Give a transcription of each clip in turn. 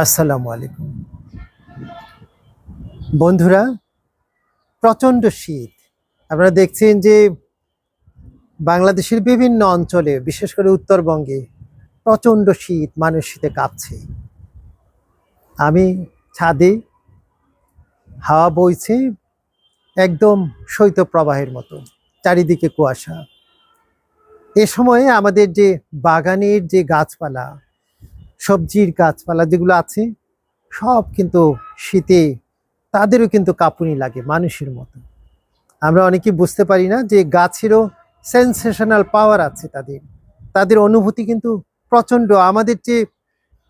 আসসালামু আলাইকুম বন্ধুরা। প্রচণ্ড শীত। আপনারা দেখছেন যে বাংলাদেশের বিভিন্ন অঞ্চলে, বিশেষ করে উত্তরবঙ্গে প্রচণ্ড শীত, মানুষ শীতে কাঁপছে। আমি ছাদে, হাওয়া বইছে একদম শৈত্যপ্রবাহের মতো, চারিদিকে কুয়াশা। এ সময়ে আমাদের যে বাগানের যে গাছপালা, সবজির গাছপালা যেগুলো আছে, সব কিন্তু শীতে তাদেরও কিন্তু কাঁপুনি লাগে মানুষের মতো। আমরা অনেকে বুঝতে পারি না যে গাছেরও সেন্সেশনাল পাওয়ার আছে। তাদের অনুভূতি কিন্তু প্রচণ্ড, আমাদের চেয়ে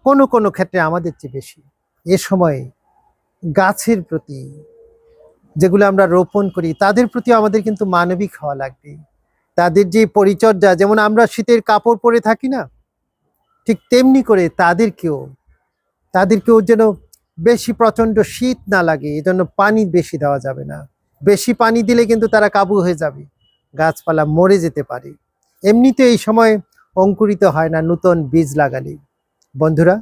কোনো কোনো ক্ষেত্রে আমাদের চেয়ে বেশি। এ সময়ে গাছের প্রতি, যেগুলো আমরা রোপণ করি, তাদের প্রতি আমাদের কিন্তু মানবিক হওয়া লাগবে। তাদের যে পরিচর্যা, যেমন আমরা শীতের কাপড় পরে থাকি না, ঠিক তেমনি করে তাদেরকেও যেন বেশি প্রচণ্ড শীত না লাগে, এজন্য পানি বেশি দেওয়া যাবে না। বেশি পানি দিলে কিন্তু তারা কাবু হয়ে যাবে, গাছপালা মরে যেতে পারে। এমনিতে এই সময় অঙ্কুরিত হয় না নতুন বীজ লাগালে। বন্ধুরা,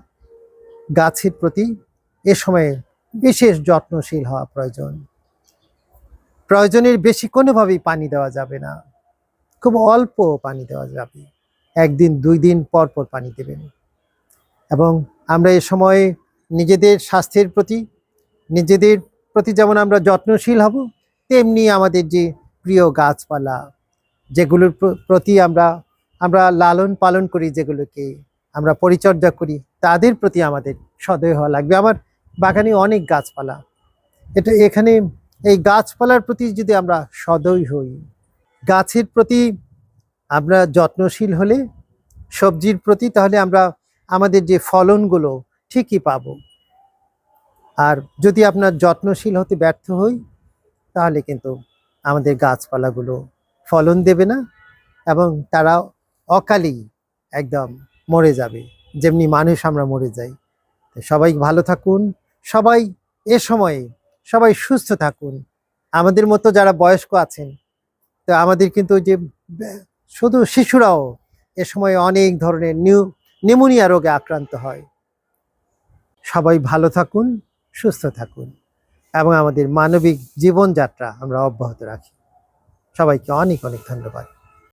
গাছের প্রতি এ সময়ে বিশেষ যত্নশীল হওয়া প্রয়োজন। প্রয়োজনের বেশি কোনোভাবেই পানি দেওয়া যাবে না, খুব অল্প পানি দেওয়া যাবে। একদিন 2 দিন পর পর পানি দেবেন। এবং আমরা এ সময়ে নিজেদের স্বাস্থ্যের প্রতি যেমন আমরা যত্নশীল হব, তেমনি আমাদের যে প্রিয় গাছপালা, যেগুলোর প্রতি আমরা লালন পালন করি, যেগুলোকে আমরা পরিচর্যা করি, তাদের প্রতি আমাদের সদয় হওয়া লাগবে। আমার বাগানে অনেক গাছপালা, এখানে এই গাছপালার প্রতি যদি আমরা সদয় হই, গাছের প্রতি আমরা যত্নশীল হলে, সবজির প্রতি, তাহলে আমরা আমাদের যে ফলনগুলো ঠিকই পাবো। আর যদি আপনার যত্নশীল হতে ব্যর্থ হই, তাহলে কিন্তু আমাদের গাছপালাগুলো ফলন দেবে না, এবং তারা অকালেই একদম মরে যাবে, যেমনি মানুষ আমরা মরে যাই। সবাই ভালো থাকুন, সবাই এ সময়ে সবাই সুস্থ থাকুন। আমাদের মতো যারা বয়স্ক আছেন, তো আমাদের কিন্তু যে শুধু শিশুরাও এ সময় অনেক ধরনের নিউমোনিয়া রোগে আক্রান্ত হয়। সবাই ভালো থাকুন, সুস্থ থাকুন, এবং আমাদের মানবিক জীবনযাত্রা আমরা অব্যাহত রাখি। সবাইকে অনেক অনেক ধন্যবাদ।